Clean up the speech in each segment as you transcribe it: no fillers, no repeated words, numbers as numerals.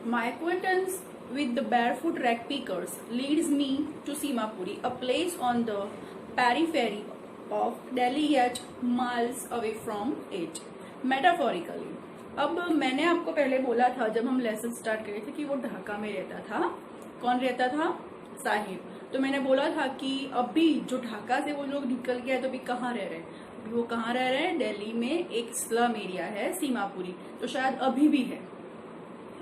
My acquaintance with the barefoot rag pickers leads me to Simapuri, a place on the periphery of Delhi yet miles away from it. Metaphorically. अब मैंने आपको पहले बोला था जब हम लेसन स्टार्ट करे थे कि वो ढाका में रहता था। कौन रहता था? साहिब। तो मैंने बोला था कि अभी जो ढाका से वो लोग निकल गया है तो अभी कहाँ रह रहे हैं? वो कहाँ रह रहे हैं? दिल्ली में एक स्लम एरिया है सीमापुरी, तो शायद अभी भी है।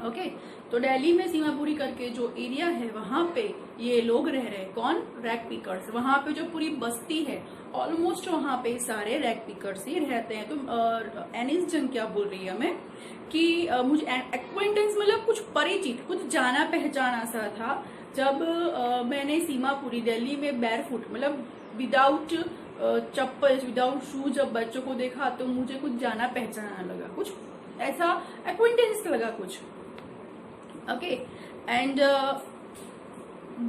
ओके तो दिल्ली में सीमापुरी करके जो एरिया है वहां पे ये लोग रह रहे हैं। कौन? Rag pickers. वहां पे जो पूरी बस्ती है ऑलमोस्ट वहां पे सारे रैग पिकर्स ही रहते हैं। तो एनिस जंग क्या बोल रही है हमें कि मुझे एक्वेंटेंस मतलब कुछ परिचित, कुछ जाना पहचाना सा था जब मैंने सीमापुरी दिल्ली में बैरफुट मतलब विदाउट चप्पल, विदाउट शूज जब बच्चों को देखा तो मुझे कुछ जाना पहचाना लगा, कुछ ऐसा एक्वेंटेंस लगा कुछ। Okay, and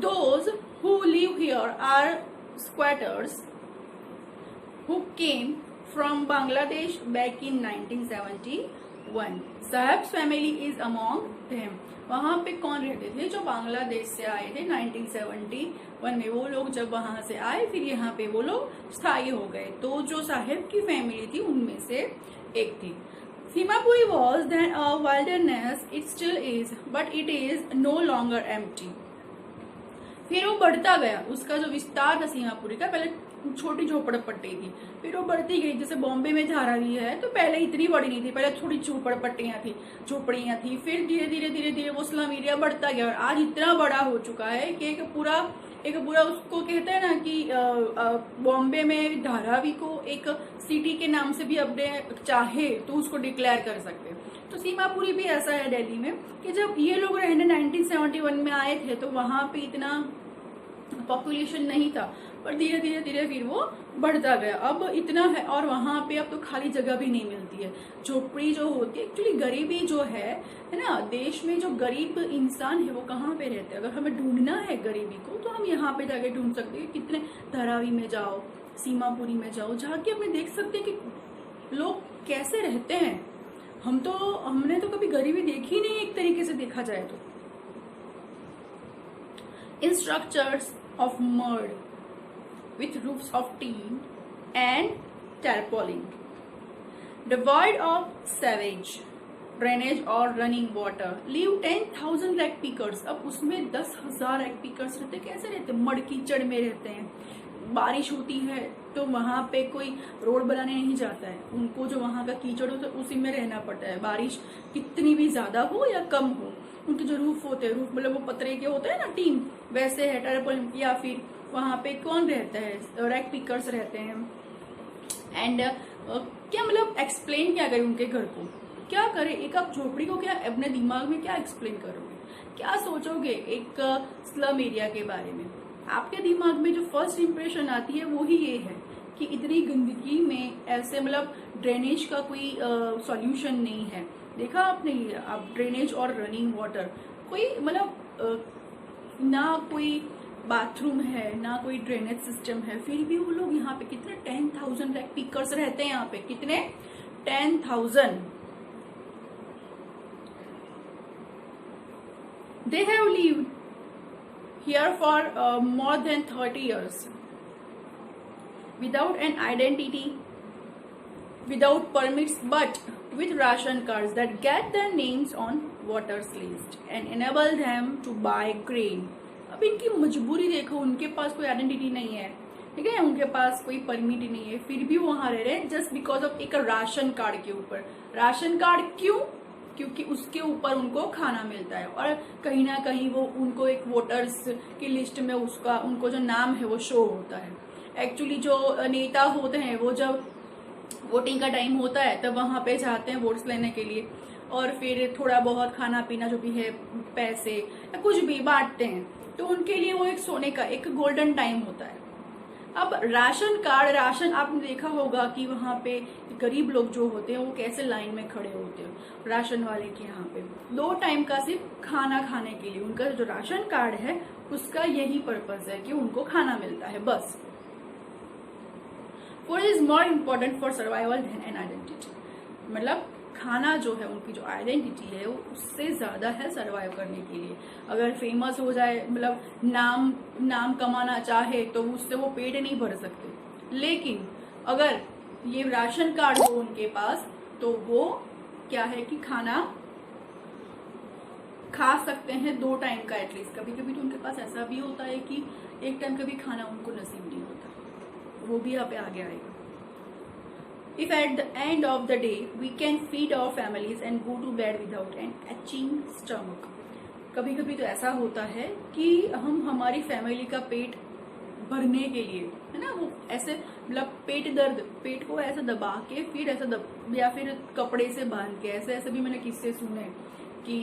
those who live here are squatters who came from Bangladesh back in 1971. Sahab's family is among them. वहां पे कौन रहते थे? जो बांग्लादेश से आए थे 1971 में। वो लोग जब वहां से आए फिर यहाँ पे वो लोग स्थायी हो गए। तो जो साहिब की फैमिली थी उनमें से एक थी। Simapuri was then a wilderness, it still is, but it is no longer empty. फिर वो बढ़ता गया, उसका जो विस्तार था सीमापुरी का, पहले छोटी झोपड़पट्टी थी, फिर वो बढ़ती गई। जैसे बॉम्बे में धारावी है तो पहले इतनी बड़ी नहीं थी, पहले थोड़ी झोपड़ियां थी, फिर धीरे धीरे धीरे धीरे वो स्लम एरिया बढ़ता गया और आज इतना बड़ा हो चुका है कि एक पूरा उसको कहते हैं ना कि बॉम्बे में धारावी को एक सिटी के नाम से भी अपने चाहे तो उसको डिक्लेयर कर सकते हैं। तो सीमापुरी भी ऐसा है दिल्ली में कि जब ये लोग रहने 1971 में आए थे तो वहां पे इतना पॉपुलेशन नहीं था, पर धीरे धीरे धीरे फिर वो बढ़ता गया। अब इतना है और वहां पे अब तो खाली जगह भी नहीं मिलती है। झोपड़ी जो होती है, एक्चुअली गरीबी जो है ना, देश में जो गरीब इंसान है वो कहाँ पे रहते हैं? अगर हमें ढूंढना है गरीबी को तो हम यहाँ पे जाके ढूंढ सकते हैं। कितने धारावी में जाओ, सीमापुरी में जाओ, जाके हमें देख सकते हैं कि लोग कैसे रहते हैं। हमने तो कभी गरीबी देखी नहीं एक तरीके से देखा जाए तो। In structures of mud with roofs of tin and tarpaulin, devoid of sewage, drainage or running water, live 10,000 rag pickers। अब उसमें 10,000 rag pickers रहते। कैसे रहते? मड कीचड़ में रहते हैं। बारिश होती है तो वहां पे कोई रोड बनाने नहीं जाता है, उनको जो वहां का कीचड़ होता है उसी में रहना पड़ता है। बारिश कितनी भी ज्यादा हो या कम हो, उनके जो रूफ होते हैं, रूफ मतलब वो पतरे के होते हैं ना, टीन, वैसे है टर्पल। या फिर वहां पे कौन रहता है? रैग पिकर्स रहते हैं। एंड क्या मतलब एक्सप्लेन क्या करें उनके घर को, क्या करें? एक आप झोपड़ी को क्या अपने दिमाग में क्या एक्सप्लेन करोगे, क्या सोचोगे एक स्लम एरिया के बारे में? आपके दिमाग में जो फर्स्ट इंप्रेशन आती है वो ही ये है कि इतनी गंदगी में ऐसे मतलब ड्रेनेज का कोई सॉल्यूशन नहीं है। देखा आपने ये, आप ड्रेनेज और रनिंग वाटर, कोई मतलब ना कोई बाथरूम है ना कोई ड्रेनेज सिस्टम है, फिर भी वो लोग यहाँ पे कितने 10,000 रैग पिकर्स रहते हैं यहाँ पे। कितने? 10,000। They have lived here for more than 30 years without an identity, without permits, but with ration cards that get their names on voters list and enable them to buy grain। अब इनकी मजबूरी देखो, उनके पास कोई आइडेंटिटी नहीं है, ठीक है, उनके पास कोई परमिट ही नहीं है, फिर भी वो वहां रह रहे हैं जस्ट बिकॉज ऑफ एक राशन कार्ड के ऊपर। राशन कार्ड क्यों? क्योंकि उसके ऊपर उनको खाना मिलता है और कहीं ना कहीं वो उनको एक वोटर्स की लिस्ट में उसका उनको जो नाम है वो शो होता है। एक्चुअली जो नेता होते हैं वो जब वोटिंग का टाइम होता है तब वहां पे जाते हैं वोट्स लेने के लिए और फिर थोड़ा बहुत खाना पीना जो भी है, पैसे या कुछ भी बांटते हैं, तो उनके लिए वो एक सोने का एक गोल्डन टाइम होता है। अब राशन कार्ड, राशन आपने देखा होगा कि वहां पे गरीब लोग जो होते हैं वो कैसे लाइन में खड़े होते हैं राशन वाले के यहाँ पे 2 टाइम का सिर्फ खाना खाने के लिए। उनका जो राशन कार्ड है उसका यही पर्पज है कि उनको खाना मिलता है बस। Food is more important for survival than an identity. मतलब खाना जो है, उनकी जो आइडेंटिटी है वो उससे ज़्यादा है सर्वाइव करने के लिए। अगर फेमस हो जाए, मतलब नाम कमाना चाहे, तो उससे वो पेट नहीं भर सकते। लेकिन अगर ये राशन कार्ड हो उनके पास, तो वो क्या है कि खाना खा सकते हैं 2 टाइम का एटलीस्ट। कभी कभी तो उनके पास ऐसा भी होता है कि 1 टाइम का भी खाना उनको नसीब नहीं होता, वो भी यहाँ पे आगे आएगा। If at the end of the day we can feed our families and go to bed without an itching stomach, कभी कभी तो ऐसा होता है कि हम हमारी फैमिली का पेट भरने के लिए, है ना, वो ऐसे मतलब पेट को ऐसे दबा के फिर ऐसा या फिर कपड़े से बांध के, ऐसे भी मैंने किस्से सुने कि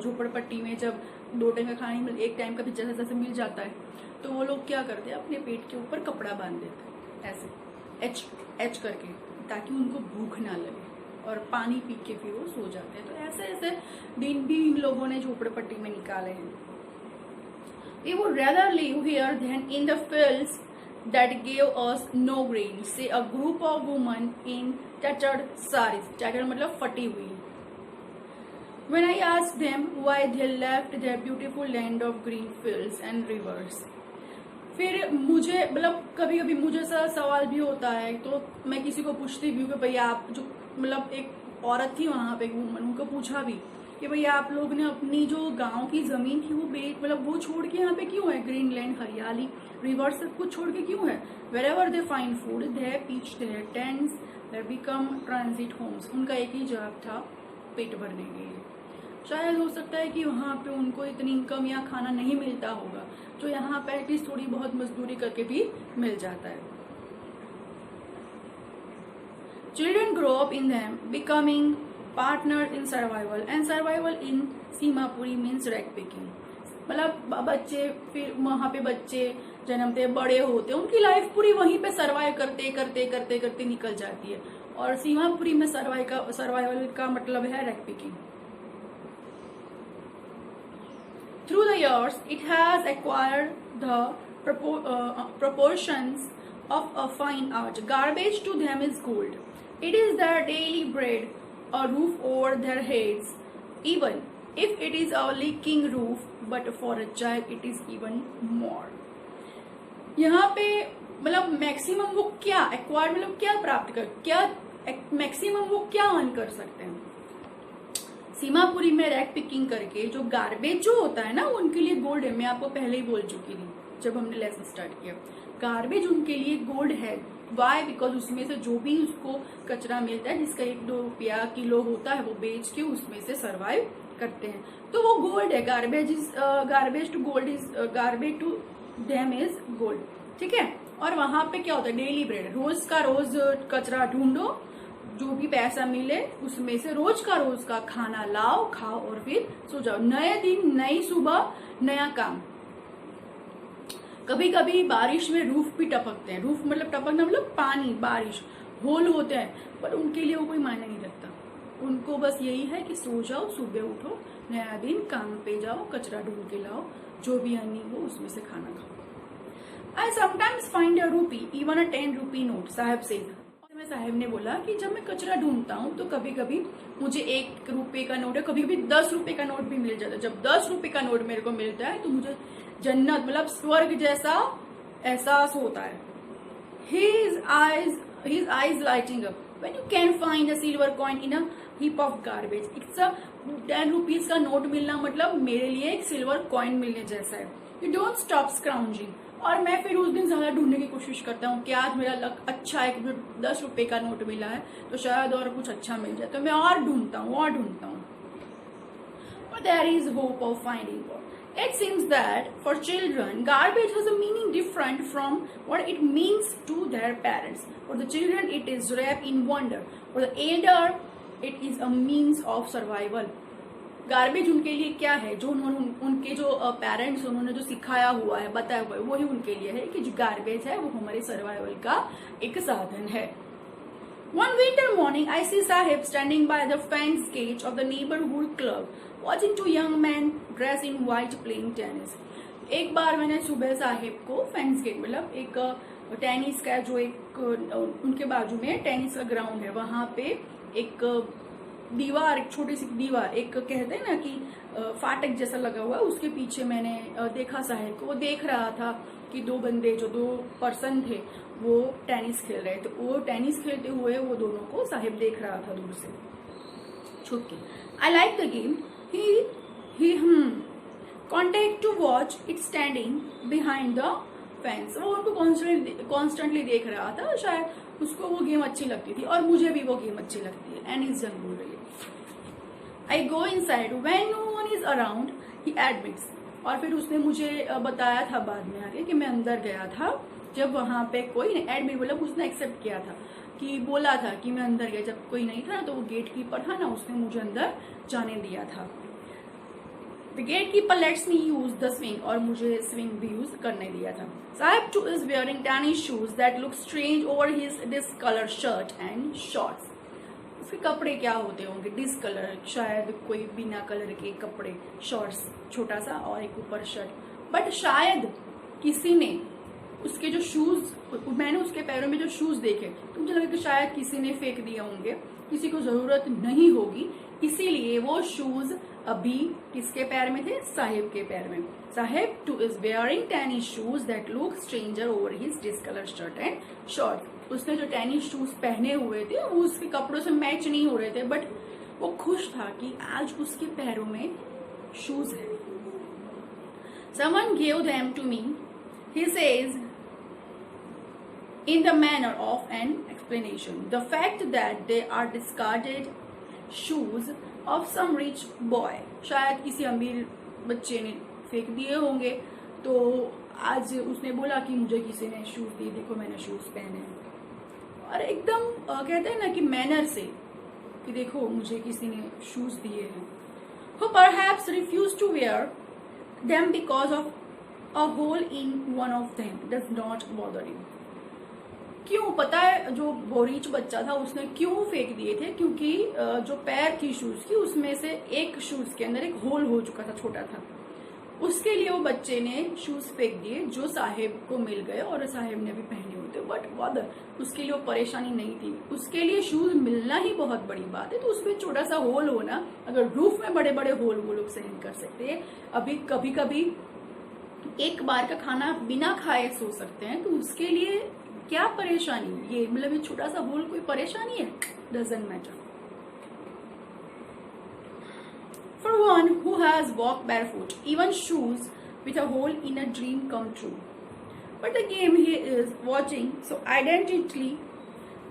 झोपड़पट्टी में जब 2 टाइम का खाना 1 टाइम का भी जैसे मिल जाता है, तो वो लोग क्या करते हैं, अपने पेट के ऊपर कपड़ा बांध देते हैं ऐसे एच करके, ताकि उनको भूख ना लगे, और पानी पी के फिर वो सो जाते हैं। तो ऐसे दिन भी इन लोगों ने झोपड़पट्टी में निकाले हैं। We would rather live here than in the fields that gave us no grain, say a group of women in tattered saris. Tattered मतलब फटी हुई। When I asked them why they left their beautiful land of green fields and rivers, फिर मुझे मतलब कभी कभी मुझे ऐसा सवाल भी होता है, तो मैं किसी को पूछती भी हूँ कि भैया आप जो, मतलब एक औरत थी वहां पे, उनको पूछा भी कि भैया आप लोग ने अपनी जो गांव की जमीन थी वो मतलब वो छोड़ के यहाँ पे क्यों है, ग्रीन लैंड, हरियाली, रिवर सब कुछ छोड़ के क्यों है। Wherever they find food they pitch their tents they become transit homes. उनका एक ही जॉब था, पेट भरने के लिए। शायद हो सकता है कि वहाँ पे उनको इतनी इनकम या खाना नहीं मिलता होगा, जो यहाँ पे एटलीस्ट थोड़ी बहुत मजदूरी करके भी मिल जाता है। Children grow up in them, becoming partners in survival, and survival in Seemapuri means rag picking। मतलब बच्चे फिर वहाँ पे बच्चे जन्मते बड़े होते, उनकी लाइफ पूरी वहीं पे सर्वाइव करते करते करते करते निकल जाती है। और सीमापुरी में सर्वाइवल का मतलब है rag picking. Through the years, it has acquired the proportions of a fine art. Garbage to them is gold. It is their daily bread, a roof over their heads, even if it is a leaking roof, but for a child it is even more. यहाँ पे मतलब maximum वो क्या acquire, मतलब क्या प्राप्त कर, क्या मैक्सिमम वो क्या अर्न कर सकते हैं। सीमापुरी में रैग पिकिंग करके जो गार्बेज जो होता है ना, उनके लिए गोल्ड है। मैं आपको पहले ही बोल चुकी थी जब हमने लेसन स्टार्ट किया, गार्बेज उनके लिए गोल्ड है। वाई? बिकॉज उसमें से जो भी उसको कचरा मिलता है, जिसका 1-2 रुपया किलो होता है, वो बेच के उसमें से सर्वाइव करते हैं, तो वो गोल्ड है। Garbage to gold is garbage to them is gold, ठीक है। और वहां पे क्या होता है, डेली ब्रेड, रोज का रोज कचरा ढूंढो, जो भी पैसा मिले उसमें से रोज का खाना लाओ, खाओ और फिर सो जाओ। नए दिन, नई सुबह, नया काम। कभी कभी बारिश में रूफ भी टपकते हैं। रूफ मतलब टपकना मतलब पानी, बारिश, होल होते हैं, पर उनके लिए वो कोई मायने नहीं रखता। उनको बस यही है कि सो जाओ, सुबह उठो, नया दिन, काम पे जाओ, कचरा ढूंढ के लाओ, जो भी अन्नी हो उसमें से खाना खाओ। आई समटाइम्स फाइंड अ रूपी, इवन अ 10 रुपी नोट, साहब से। मैं साहब ने बोला कि जब मैं कचरा ढूंढता हूँ तो कभी कभी मुझे 1 रुपए का नोट है, कभी कभी 10 रुपए का नोट भी मिल जाता है। जब 10 रुपए का नोट मेरे को मिलता है तो मुझे जन्नत, मतलब स्वर्ग जैसा एहसास होता है। His eyes lighting up when you can find a silver coin in a heap of garbage. It's a 10 rupees का नोट मिलना मतलब मेरे लिए एक सिल्वर कॉइन मिलने जैसा है। You don't stop scrounging। और मैं फिर उस दिन ज्यादा ढूंढने की कोशिश करता हूँ कि आज मेरा लक अच्छा है कि 10 रुपए का नोट मिला है, तो शायद और कुछ अच्छा मिल जाए, तो मैं और ढूंढता हूँ। But there is hope of finding more. It seems that for children, garbage has a meaning different from what it means to their parents. For the children, it is wrapped in wonder. For the elder, it is a means of survival. Garbage उनके लिए क्या है, जो उनके जो parents उन्होंने जो सिखाया हुआ है, बताया हुआ है, वही उनके लिए है कि जो गार्बेज है वो हमारे सर्वाइवल का एक साधन है। One winter morning, I see Sahib standing by the fence gate of the neighborhood club, watching 2 young men dressed in white playing tennis. एक बार मैंने सुबह साहिब को फेंस गेट, मतलब एक टेनिस का जो एक उनके बाजू में टेनिस का ग्राउंड है, वहां पे एक दीवार, एक छोटी सी दीवार, एक कहते हैं ना कि फाटक जैसा लगा हुआ, उसके पीछे मैंने देखा साहिब को। वो देख रहा था कि दो बंदे, जो 2 पर्सन थे, वो टेनिस खेल रहे थे। वो टेनिस खेलते हुए वो दोनों को साहिब देख रहा था दूर से छुप के। I like the game, he content to watch it standing behind the fence. वो उनको कॉन्स्टेंटली देख रहा था, शायद उसको वो गेम अच्छी लगती थी और मुझे भी वो गेम अच्छी लगती है। एंड इज जंग बोल रही है, I go inside when no one is around, he admits. और फिर उसने मुझे बताया था बाद में आगे कि मैं अंदर गया था जब वहां पे कोई नहीं, एडमिट मतलब उसने एक्सेप्ट किया था, कि बोला था कि मैं अंदर गया जब कोई नहीं था, तो वो गेट कीपर था ना, उसने मुझे अंदर जाने दिया था। The gatekeeper lets me use the swing, और मुझे स्विंग भी यूज करने दिया था। Sahib too is wearing tennis shoes that look strange over his discolour shirt and shorts. उसके कपड़े क्या होते होंगे? डिसकलर, शायद कोई बिना कलर के कपड़े, शॉर्ट्स छोटा सा और एक ऊपर शर्ट। बट शायद किसी ने उसके जो शूज, मैंने उसके पैरों में जो शूज देखे तो मुझे लगा कि शायद किसी ने फेंक दिए होंगे, किसी को जरूरत नहीं होगी, इसीलिए वो शूज अभी किसके पैर में थे? साहिब के पैर में। Sahib too is wearing tennis shoes that look stranger over his discolour shirt and short. उसने जो टेनिस शूज पहने हुए थे वो उसके कपड़ों से मैच नहीं हो रहे थे, बट वो खुश था कि आज उसके पैरों में शूज है। Someone gave them to me, he says, in the manner of an explanation. The fact that they are discarded shoes of some rich boy, शायद किसी अमीर बच्चे ने फेंक दिए होंगे, तो आज उसने बोला कि मुझे किसी ने शूज दिए, देखो मैंने शूज पहने हैं। और एकदम कहते हैं ना कि मैनर से, कि देखो मुझे किसी ने शूज दिए हैं। Who perhaps refused to wear them because of a hole in one of them does not bother him. क्यों? पता है जो बोरीच बच्चा था उसने क्यों फेंक दिए थे? क्योंकि जो पैर थी शूज की, उसमें से एक शूज के अंदर एक होल हो चुका था, छोटा था। उसके लिए वो बच्चे ने शूज फेंक दिए जो साहिब को मिल गए और साहिब ने भी पहने होते। बट बॉदर, उसके लिए वो परेशानी नहीं थी। उसके लिए शूज मिलना ही बहुत बड़ी बात है, तो उसमें छोटा सा होल होना, अगर रूफ में बड़े बड़े होल वो लोग सहन कर सकते हैं। अभी कभी कभी एक बार का खाना बिना खाए सो सकते हैं, तो उसके लिए क्या परेशानी? ये मतलब ये छोटा सा होल कोई परेशानी है? Doesn't matter. For one who has walked barefoot, even shoes with a hole in a dream come true. But the game he is watching so identically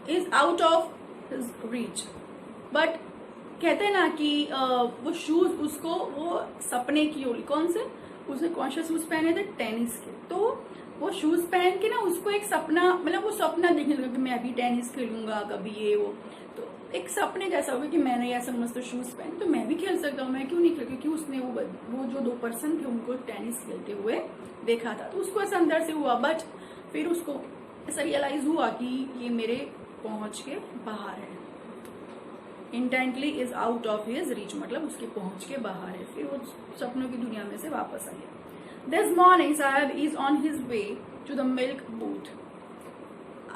is out of his reach. But कहते हैं ना कि वो shoes उसको वो सपने की ओर, कौन से? उसने कौन से शूज पहने थे? टेनिस के। तो वो शूज पहन के ना उसको एक सपना, मतलब वो सपना देखने लगा कि मैं अभी टेनिस खेलूंगा, कभी ये वो, तो एक सपने जैसा होगा कि मैंने ऐसा मस्त शूज पहन तो मैं भी खेल सकता हूँ, मैं क्यों नहीं खेल? क्योंकि उसने वो जो 2 पर्सन थे उनको टेनिस खेलते हुए देखा था, तो उसको ऐसा अंदर से हुआ। बट फिर उसको ऐसा रियलाइज हुआ कि ये मेरे पहुंच के बाहर है। Intently is out of his reach, मतलब उसके पहुंच के बाहर है। फिर वो सपनों की दुनिया में से वापस आ गया। This morning साहब is on his way to the milk booth.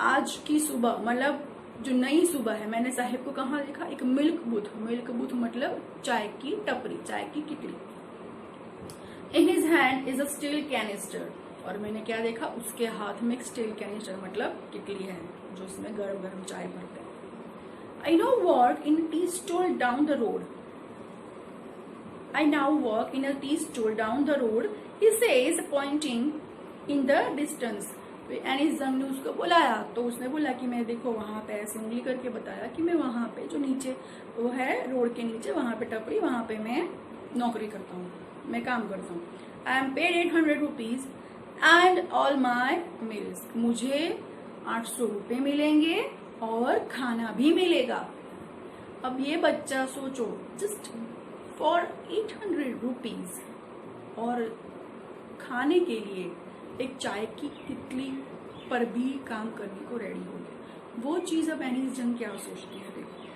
आज की सुबह, मतलब जो नई सुबह है, मैंने साहिब को कहाँ देखा? एक मिल्क बूथ। मिल्क बूथ मतलब चाय की टपरी, चाय की किटली। In his hand is a steel canister. और मैंने क्या देखा? उसके हाथ में एक स्टील कैनिस्टर, मतलब किटली है जो इसमें गर्म गर्म चाय भरते हैं। I now work in a tea stall down the road. I now work in a tea stall down the road. He says, pointing in the distance. एनिस जंग ने उसको बुलाया तो उसने बोला कि मैं देखो वहां पे, ऐसे उंगली करके बताया कि मैं वहां पे जो नीचे वो है रोड के नीचे, वहां पे टपरी, वहां पे मैं नौकरी करता हूँ, मैं काम करता हूँ। I am paid 800 rupees and all my meals. मुझे 800 रुपये मिलेंगे और खाना भी मिलेगा। अब ये बच्चा सोचो, जस्ट फॉर 800 रुपीज और खाने के लिए एक चाय की कितली पर भी काम करने को रेडी हो गए। वो चीज अब एनिस जंग क्या सोचती है? देखो,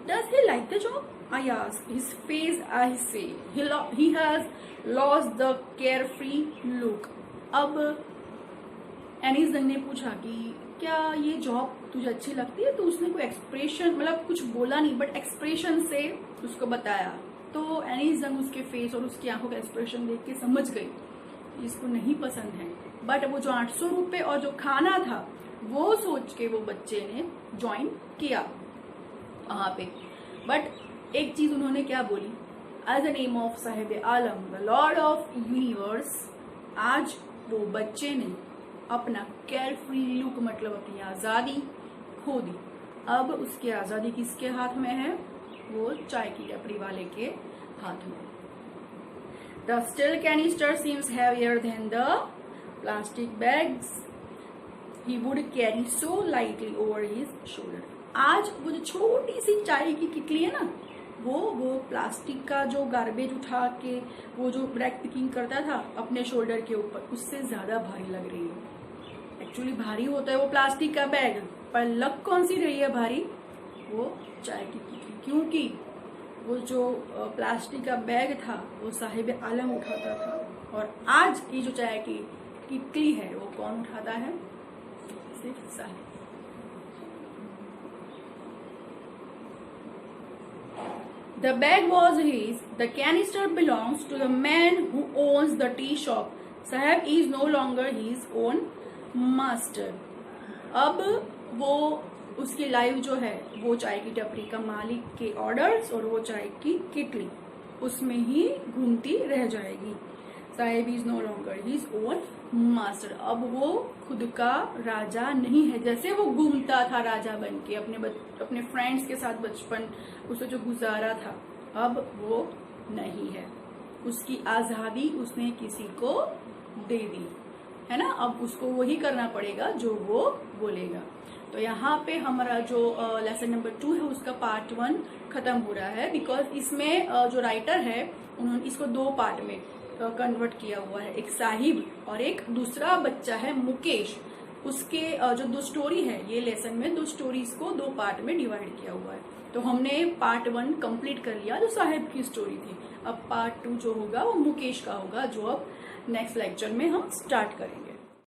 does he like the job? I ask, his face I say he has lost the carefree look. अब एनिस जंग ने पूछा कि क्या ये जॉब तुझे अच्छी लगती है? तो उसने कोई एक्सप्रेशन, मतलब कुछ बोला नहीं बट एक्सप्रेशन से उसको बताया। तो एनी जंग उसके फेस और उसकी आंखों का एक्सप्रेशन देख के समझ गई इसको नहीं पसंद है। बट वो जो 800 रुपये और जो खाना था वो सोच के वो बच्चे ने ज्वाइन किया वहां पे। बट एक चीज उन्होंने क्या बोली, as the name of Sahib Alam the lord of universe, आज वो बच्चे ने अपना केयर फ्री लुक, मतलब अपनी आजादी खो दी। अब उसकी आजादी किसके हाथ में है? वो चाय की टपरी वाले के हाथ में। The steel canister seems heavier than the plastic bags he would carry so lightly over his shoulder. आज वो जो छोटी सी चाय की किटली है ना, वो प्लास्टिक का जो गार्बेज उठा के वो जो ब्रेक पिकिंग करता था अपने शोल्डर के ऊपर, उससे ज्यादा भारी लग रही है। एक्चुअली भारी होता है वो प्लास्टिक का बैग, पर लग कौन सी रही है भारी? वो चाय की किटली, क्योंकि वो जो प्लास्टिक का बैग था वो साहिब आलम उठाता था, और आज ये जो चाय की किटली है वो कौन उठाता है? सिर्फ Sahib. The bag was his. The canister belongs to the man who owns the tea shop. Sahib is no longer his own master. अब वो उसकी लाइफ जो है वो चाय की टपरी का मालिक के ऑर्डर्स और वो चाय की किटली उसमें ही घूमती रह जाएगी। Sahib is no longer his own master. अब वो खुद का राजा नहीं है। जैसे वो घूमता था राजा बन के अपने फ्रेंड्स के साथ बचपन उसे जो गुजारा था, अब वो नहीं है। उसकी आजादी उसने किसी को दे दी है ना। अब उसको वही करना पड़ेगा जो वो बोलेगा। तो यहाँ पे हमारा जो लेसन नंबर 2 है उसका पार्ट 1 खत्म हो रहा है, बिकॉज इसमें जो राइटर है उन्होंने इसको 2 पार्ट में कन्वर्ट किया हुआ है। एक साहिब और एक दूसरा बच्चा है मुकेश। उसके जो 2 स्टोरी है, ये लेसन में 2 स्टोरीज को 2 पार्ट में डिवाइड किया हुआ है। तो हमने पार्ट 1 कंप्लीट कर लिया जो साहिब की स्टोरी थी। अब पार्ट 2 जो होगा वो मुकेश का होगा, जो अब नेक्स्ट लेक्चर में हम स्टार्ट करेंगे।